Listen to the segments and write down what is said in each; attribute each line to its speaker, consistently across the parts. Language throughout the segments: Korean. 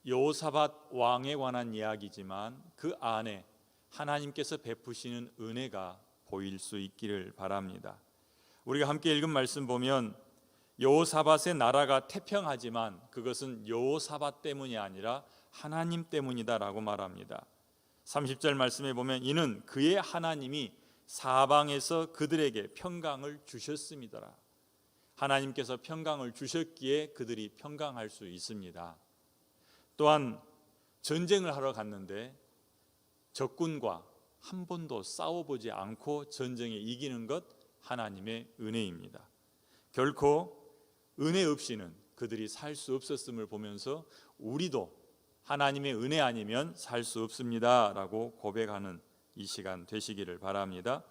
Speaker 1: 여호사밧 왕에 관한 이야기지만 그 안에 하나님께서 베푸시는 은혜가 보일 수 있기를 바랍니다. 우리가 함께 읽은 말씀 보면 여호사밧의 나라가 태평하지만 그것은 여호사밧 때문이 아니라 하나님 때문이다라고 말합니다. 30절 말씀에 보면 이는 그의 하나님이 사방에서 그들에게 평강을 주셨습니다. 하나님께서 평강을 주셨기에 그들이 평강할 수 있습니다. 또한 전쟁을 하러 갔는데 적군과 한 번도 싸워보지 않고 전쟁에 이기는 것 하나님의 은혜입니다. 결코 은혜 없이는 그들이 살 수 없었음을 보면서 우리도 하나님의 은혜 아니면 살 수 없습니다 라고 고백하는 이 시간 되시기를 바랍니다.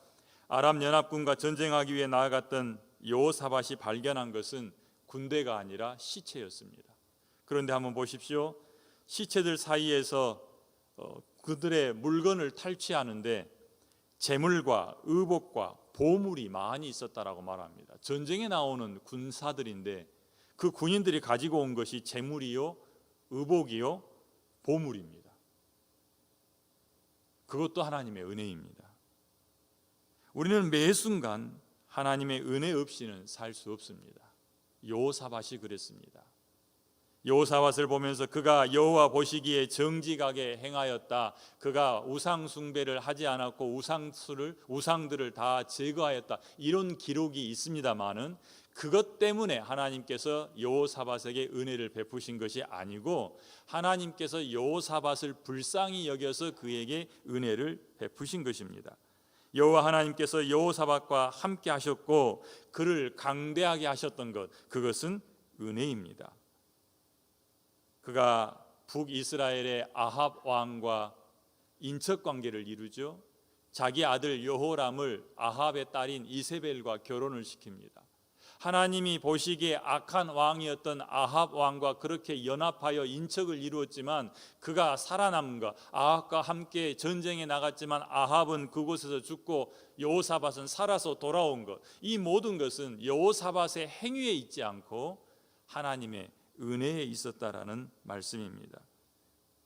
Speaker 1: 아람 연합군과 전쟁하기 위해 나아갔던 여호사밧이 발견한 것은 군대가 아니라 시체였습니다. 그런데 한번 보십시오. 시체들 사이에서 그들의 물건을 탈취하는데 재물과 의복과 보물이 많이 있었다라고 말합니다. 전쟁에 나오는 군사들인데 그 군인들이 가지고 온 것이 재물이요, 의복이요, 보물입니다. 그것도 하나님의 은혜입니다. 우리는 매 순간 하나님의 은혜 없이는 살 수 없습니다. 여호사밧이 그랬습니다. 여호사밧을 보면서 그가 여호와 보시기에 정직하게 행하였다. 그가 우상 숭배를 하지 않았고 우상들을 다 제거하였다. 이런 기록이 있습니다만은 그것 때문에 하나님께서 여호사밧에게 은혜를 베푸신 것이 아니고 하나님께서 여호사밧을 불쌍히 여겨서 그에게 은혜를 베푸신 것입니다. 여호와 하나님께서 여호사밧과 함께 하셨고 그를 강대하게 하셨던 것, 그것은 은혜입니다. 그가 북이스라엘의 아합 왕과 인척 관계를 이루죠. 자기 아들 여호람을 아합의 딸인 이세벨과 결혼을 시킵니다. 하나님이 보시기에 악한 왕이었던 아합 왕과 그렇게 연합하여 인척을 이루었지만 그가 살아남은 것, 아합과 함께 전쟁에 나갔지만 아합은 그곳에서 죽고 여호사밧은 살아서 돌아온 것, 이 모든 것은 여호사밧의 행위에 있지 않고 하나님의 은혜에 있었다라는 말씀입니다.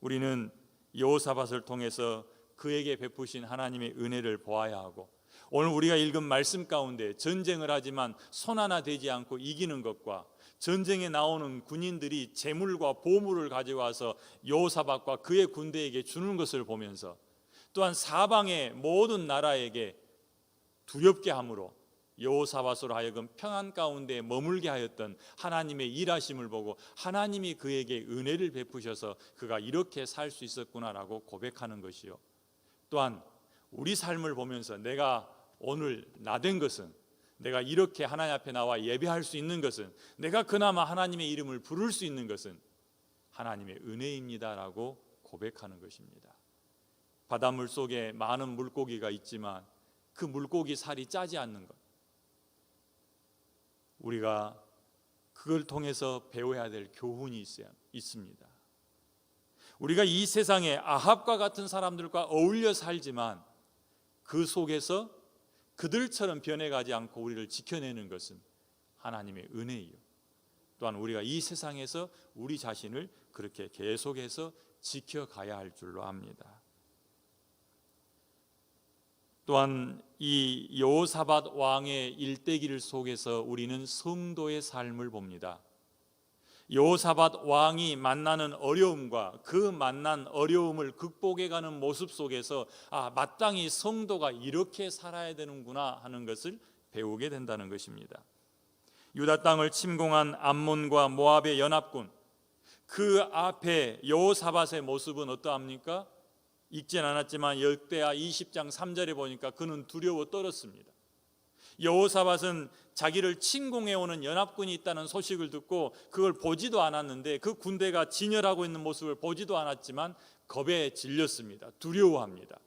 Speaker 1: 우리는 여호사밧을 통해서 그에게 베푸신 하나님의 은혜를 보아야 하고 오늘 우리가 읽은 말씀 가운데 전쟁을 하지만 손 하나 대지 않고 이기는 것과 전쟁에 나오는 군인들이 재물과 보물을 가져와서 여호사밧과 그의 군대에게 주는 것을 보면서 또한 사방의 모든 나라에게 두렵게 함으로 여호사밧으로 하여금 평안 가운데 머물게 하였던 하나님의 일하심을 보고 하나님이 그에게 은혜를 베푸셔서 그가 이렇게 살 수 있었구나라고 고백하는 것이요. 또한 우리 삶을 보면서 내가 오늘 나된 것은, 내가 이렇게 하나님 앞에 나와 예배할 수 있는 것은, 내가 그나마 하나님의 이름을 부를 수 있는 것은 하나님의 은혜입니다라고 고백하는 것입니다. 바닷물 속에 많은 물고기가 있지만 그 물고기 살이 짜지 않는 것, 우리가 그걸 통해서 배워야 될 교훈이 있습니다. 우리가 이 세상에 아합과 같은 사람들과 어울려 살지만 그 속에서 그들처럼 변해가지 않고 우리를 지켜내는 것은 하나님의 은혜이요. 또한 우리가 이 세상에서 우리 자신을 그렇게 계속해서 지켜가야 할 줄로 압니다. 또한 이 여호사밧 왕의 일대기를 속에서 우리는 성도의 삶을 봅니다. 여호사밧 왕이 만나는 어려움과 그 만난 어려움을 극복해가는 모습 속에서 마땅히 성도가 이렇게 살아야 되는구나 하는 것을 배우게 된다는 것입니다. 유다 땅을 침공한 암몬과 모압의 연합군, 그 앞에 여호사밧의 모습은 어떠합니까? 읽진 않았지만 역대하 20장 3절에 보니까 그는 두려워 떨었습니다. 여호사밧은 자기를 침공해오는 연합군이 있다는 소식을 듣고 그걸 보지도 않았는데 그 군대가 진열하고 있는 모습을 보지도 않았지만 겁에 질렸습니다. 두려워합니다.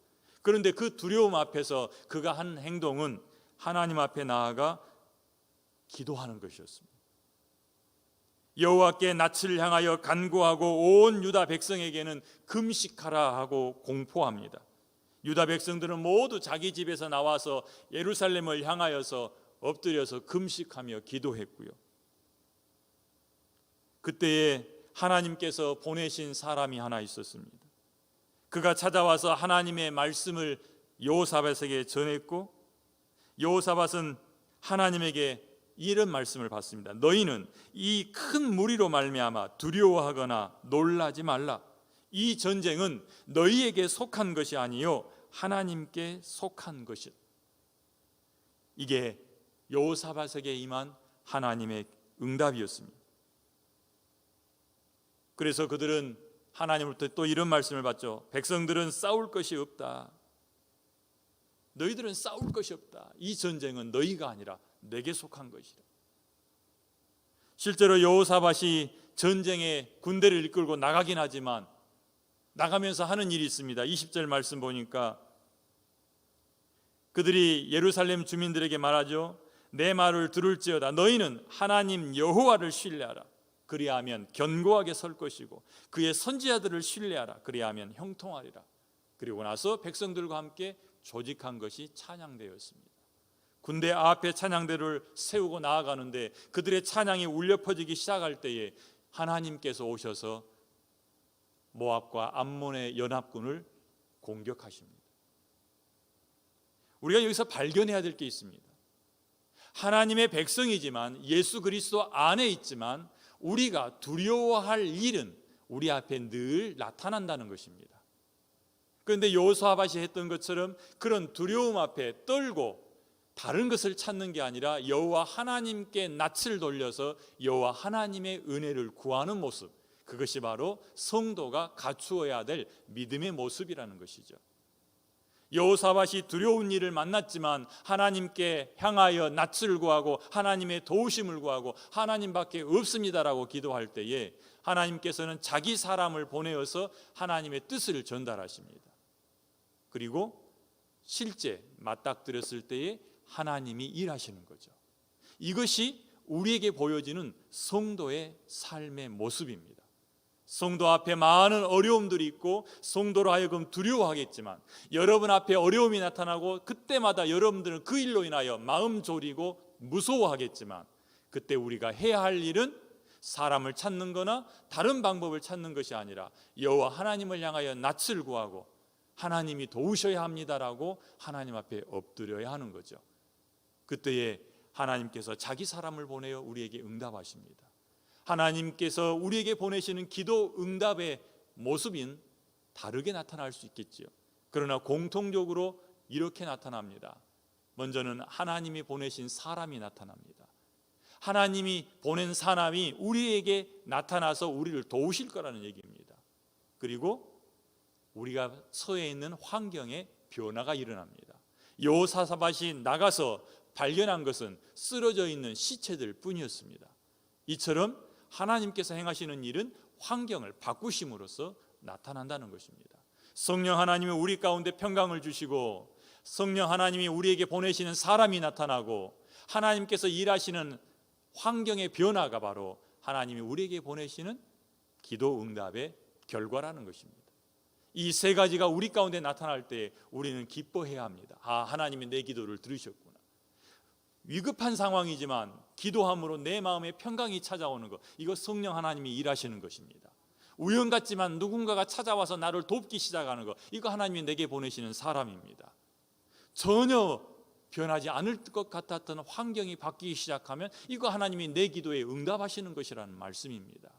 Speaker 1: 그런데 그 두려움 앞에서 그가 한 행동은 하나님 앞에 나아가 기도하는 것이었습니다. 여호와께 낯을 향하여 간구하고 온 유다 백성에게는 금식하라 하고 공포합니다. 유다 백성들은 모두 자기 집에서 나와서 예루살렘을 향하여서 엎드려서 금식하며 기도했고요. 그때에 하나님께서 보내신 사람이 하나 있었습니다. 그가 찾아와서 하나님의 말씀을 여호사밧에게 전했고, 여호사밧은 하나님에게 이런 말씀을 받습니다. 너희는 이 큰 무리로 말미암아 두려워하거나 놀라지 말라. 이 전쟁은 너희에게 속한 것이 아니요 하나님께 속한 것이다. 이게 여호사밧에게 임한 하나님의 응답이었습니다. 그래서 그들은 하나님으로부터 또 이런 말씀을 받죠. 백성들은 싸울 것이 없다. 너희들은 싸울 것이 없다. 이 전쟁은 너희가 아니라 내게 속한 것이다. 실제로 여호사밧이 전쟁에 군대를 이끌고 나가긴 하지만 나가면서 하는 일이 있습니다. 20절 말씀 보니까 그들이 예루살렘 주민들에게 말하죠. 내 말을 들을지어다. 너희는 하나님 여호와를 신뢰하라. 그리하면 견고하게 설 것이고 그의 선지자들을 신뢰하라. 그리하면 형통하리라. 그리고 나서 백성들과 함께 조직한 것이 찬양대였습니다. 군대 앞에 찬양대를 세우고 나아가는데 그들의 찬양이 울려 퍼지기 시작할 때에 하나님께서 오셔서 모압과 암몬의 연합군을 공격하십니다. 우리가 여기서 발견해야 될 게 있습니다. 하나님의 백성이지만 예수 그리스도 안에 있지만 우리가 두려워할 일은 우리 앞에 늘 나타난다는 것입니다. 그런데 여호사밧이 했던 것처럼 그런 두려움 앞에 떨고 다른 것을 찾는 게 아니라 여호와 하나님께 낯을 돌려서 여호와 하나님의 은혜를 구하는 모습, 그것이 바로 성도가 갖추어야 될 믿음의 모습이라는 것이죠. 여호사밧이 두려운 일을 만났지만 하나님께 향하여 낯을 구하고 하나님의 도우심을 구하고 하나님밖에 없습니다라고 기도할 때에 하나님께서는 자기 사람을 보내어서 하나님의 뜻을 전달하십니다. 그리고 실제 맞닥뜨렸을 때에 하나님이 일하시는 거죠. 이것이 우리에게 보여지는 성도의 삶의 모습입니다. 성도 앞에 많은 어려움들이 있고 성도로 하여금 두려워하겠지만 여러분 앞에 어려움이 나타나고 그때마다 여러분들은 그 일로 인하여 마음 졸이고 무서워하겠지만 그때 우리가 해야 할 일은 사람을 찾는 거나 다른 방법을 찾는 것이 아니라 여호와 하나님을 향하여 낯을 구하고 하나님이 도우셔야 합니다라고 하나님 앞에 엎드려야 하는 거죠. 그때에 하나님께서 자기 사람을 보내어 우리에게 응답하십니다. 하나님께서 우리에게 보내시는 기도 응답의 모습인 다르게 나타날 수 있겠지요. 그러나 공통적으로 이렇게 나타납니다. 먼저는 하나님이 보내신 사람이 나타납니다. 하나님이 보낸 사람이 우리에게 나타나서 우리를 도우실 거라는 얘기입니다. 그리고 우리가 처해 있는 환경에 변화가 일어납니다. 여호사밧이 나가서 발견한 것은 쓰러져 있는 시체들 뿐이었습니다. 이처럼 하나님께서 행하시는 일은 환경을 바꾸심으로써 나타난다는 것입니다. 성령 하나님이 우리 가운데 평강을 주시고 성령 하나님이 우리에게 보내시는 사람이 나타나고 하나님께서 일하시는 환경의 변화가 바로 하나님이 우리에게 보내시는 기도 응답의 결과라는 것입니다. 이 세 가지가 우리 가운데 나타날 때 우리는 기뻐해야 합니다. 하나님이 내 기도를 들으셨구나. 위급한 상황이지만 기도함으로 내 마음에 평강이 찾아오는 것, 이거 성령 하나님이 일하시는 것입니다. 우연 같지만 누군가가 찾아와서 나를 돕기 시작하는 것, 이거 하나님이 내게 보내시는 사람입니다. 전혀 변하지 않을 것 같았던 환경이 바뀌기 시작하면 이거 하나님이 내 기도에 응답하시는 것이라는 말씀입니다.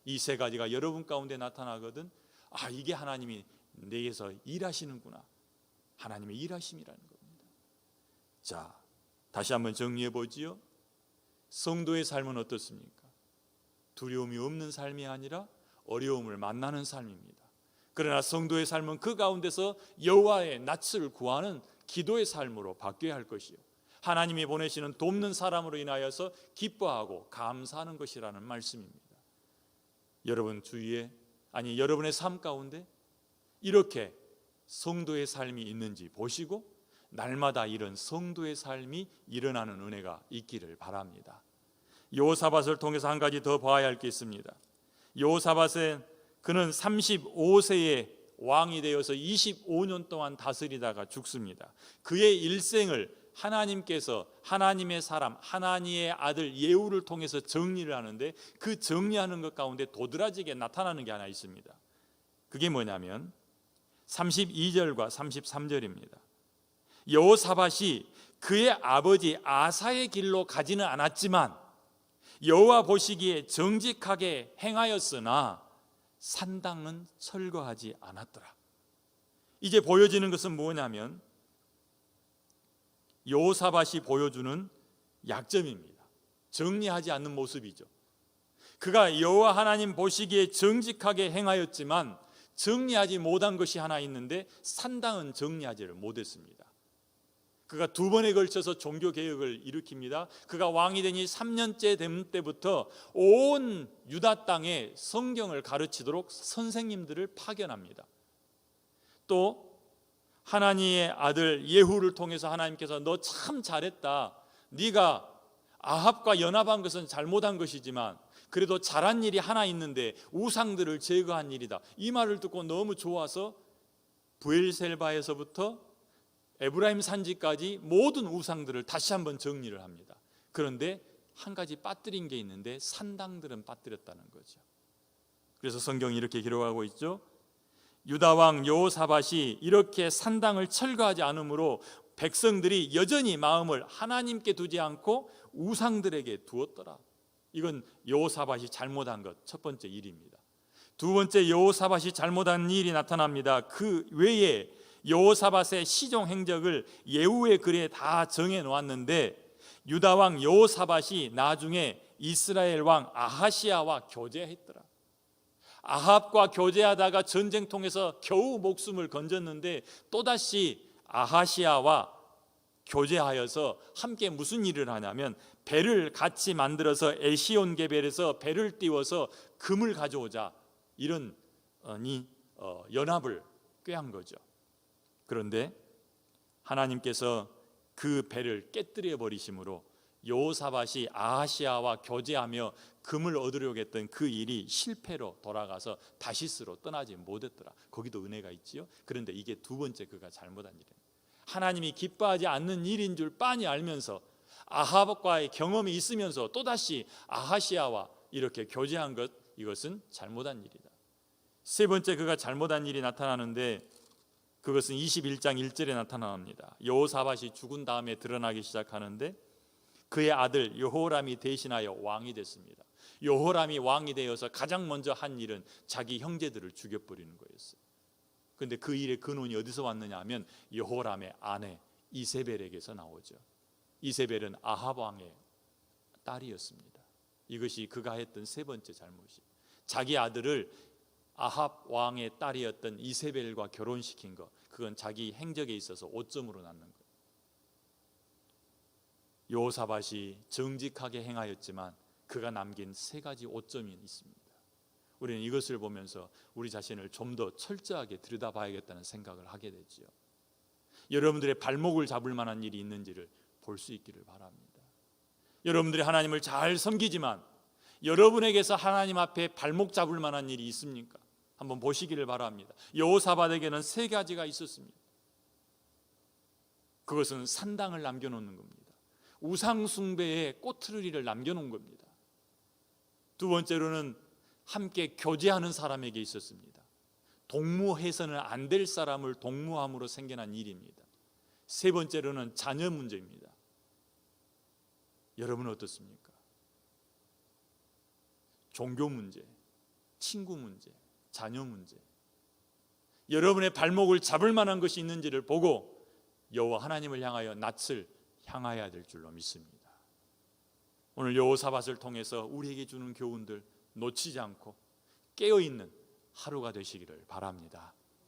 Speaker 1: 이 세 가지가 여러분 가운데 나타나거든 이게 하나님이 내게서 일하시는구나, 하나님의 일하심이라는 겁니다. 자, 다시 한번 정리해 보지요. 성도의 삶은 어떻습니까? 두려움이 없는 삶이 아니라 어려움을 만나는 삶입니다. 그러나 성도의 삶은 그 가운데서 여호와의 낯을 구하는 기도의 삶으로 바뀌어야 할 것이요, 하나님이 보내시는 돕는 사람으로 인하여서 기뻐하고 감사하는 것이라는 말씀입니다. 여러분 주위에, 여러분의 삶 가운데 이렇게 성도의 삶이 있는지 보시고 날마다 이런 성도의 삶이 일어나는 은혜가 있기를 바랍니다. 여호사밧을 통해서 한 가지 더 봐야 할 게 있습니다. 여호사밧은 그는 35세에 왕이 되어서 25년 동안 다스리다가 죽습니다. 그의 일생을 하나님께서 하나님의 사람, 하나님의 아들 예후를 통해서 정리를 하는데, 그 정리하는 것 가운데 도드라지게 나타나는 게 하나 있습니다. 그게 뭐냐면 32절과 33절입니다. 여호사밧이 그의 아버지 아사의 길로 가지는 않았지만 여호와 보시기에 정직하게 행하였으나 산당은 철거하지 않았더라. 이제 보여지는 것은 뭐냐면 여호사밧이 보여주는 약점입니다. 정리하지 않는 모습이죠. 그가 여호와 하나님 보시기에 정직하게 행하였지만 정리하지 못한 것이 하나 있는데, 산당은 정리하지를 못했습니다. 그가 두 번에 걸쳐서 종교개혁을 일으킵니다. 그가 왕이 되니 3년째 된 때부터 온 유다 땅에 성경을 가르치도록 선생님들을 파견합니다. 또 하나님의 아들 예후를 통해서 하나님께서 너 참 잘했다, 네가 아합과 연합한 것은 잘못한 것이지만 그래도 잘한 일이 하나 있는데 우상들을 제거한 일이다, 이 말을 듣고 너무 좋아서 브엘셀바에서부터 에브라임 산지까지 모든 우상들을 다시 한번 정리를 합니다. 그런데 한 가지 빠뜨린 게 있는데 산당들은 빠뜨렸다는 거죠. 그래서 성경이 이렇게 기록하고 있죠. 유다 왕 여호사밧이 이렇게 산당을 철거하지 않으므로 백성들이 여전히 마음을 하나님께 두지 않고 우상들에게 두었더라. 이건 여호사밧이 잘못한 것 첫 번째 일입니다. 두 번째, 여호사밧이 잘못한 일이 나타납니다. 그 외에 여호사밧의 시종 행적을 예후의 글에 다 정해 놓았는데, 유다 왕 여호사밧이 나중에 이스라엘 왕 아하시야와 교제했더라. 아합과 교제하다가 전쟁통에서 겨우 목숨을 건졌는데 또다시 아하시야와 교제하여서 함께 무슨 일을 하냐면 배를 같이 만들어서 에시온게벨에서 배를 띄워서 금을 가져오자, 이런 연합을 꾀한 거죠. 그런데 하나님께서 그 배를 깨뜨려 버리심으로 여호사밧이 아하시야와 교제하며 금을 얻으려고 했던 그 일이 실패로 돌아가서 다시스로 떠나지 못했더라. 거기도 은혜가 있지요. 그런데 이게 두 번째 그가 잘못한 일입니다. 하나님이 기뻐하지 않는 일인 줄 빤히 알면서 아합과의 경험이 있으면서 또다시 아하시야와 이렇게 교제한 것, 이것은 잘못한 일이다. 세 번째 그가 잘못한 일이 나타나는데 그것은 21장 1절에 나타납니다. 여호사밧이 죽은 다음에 드러나기 시작하는데 그의 아들 여호람이 대신하여 왕이 됐습니다. 여호람이 왕이 되어서 가장 먼저 한 일은 자기 형제들을 죽여버리는 거였어요. 그런데 그 일의 근원이 어디서 왔느냐 하면 여호람의 아내 이세벨에게서 나오죠. 이세벨은 아합 왕의 딸이었습니다. 이것이 그가 했던 세 번째 잘못이, 자기 아들을 아합 왕의 딸이었던 이세벨과 결혼시킨 것, 그건 자기 행적에 있어서 오점으로 낳는 것. 여호사밧이 정직하게 행하였지만 그가 남긴 세 가지 오점이 있습니다. 우리는 이것을 보면서 우리 자신을 좀 더 철저하게 들여다봐야겠다는 생각을 하게 되지요. 여러분들의 발목을 잡을 만한 일이 있는지를 볼 수 있기를 바랍니다. 여러분들이 하나님을 잘 섬기지만 여러분에게서 하나님 앞에 발목 잡을 만한 일이 있습니까? 한번 보시기를 바랍니다. 여호사밧에게는 세 가지가 있었습니다. 그것은 산당을 남겨놓는 겁니다. 우상 숭배의 꼬투리를 남겨놓은 겁니다. 두 번째로는 함께 교제하는 사람에게 있었습니다. 동무해서는 안 될 사람을 동무함으로 생겨난 일입니다. 세 번째로는 자녀 문제입니다. 여러분은 어떻습니까? 종교 문제, 친구 문제, 자녀 문제, 여러분의 발목을 잡을 만한 것이 있는지를 보고 여호와 하나님을 향하여 낯을 향하여야 될 줄로 믿습니다. 오늘 여호사밧을 통해서 우리에게 주는 교훈들 놓치지 않고 깨어있는 하루가 되시기를 바랍니다.